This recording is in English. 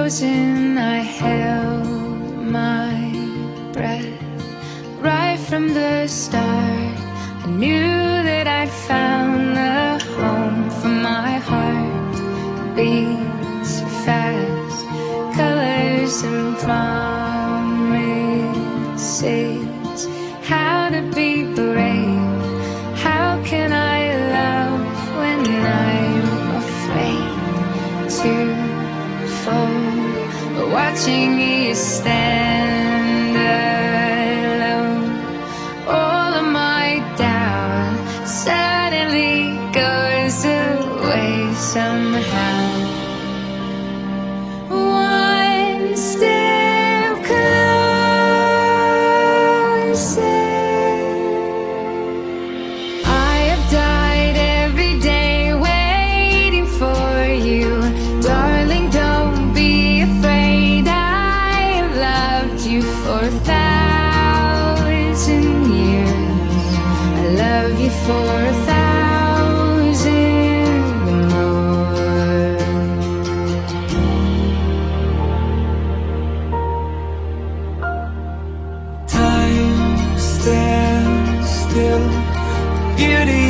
frozen, I held my breath. Right from the start, I knew that I'd found a home for my heart. Beats fast, colors and promises. How to be brave, how can I love when I'm afraid to fall? Watching you stand alone, all of my doubt suddenly goes away somehow. One step closer. I have died every day waiting for you. Darling, don't be afraid. I have loved you for 1,000 years. I love you for 1,000 more. Time stands still, beauty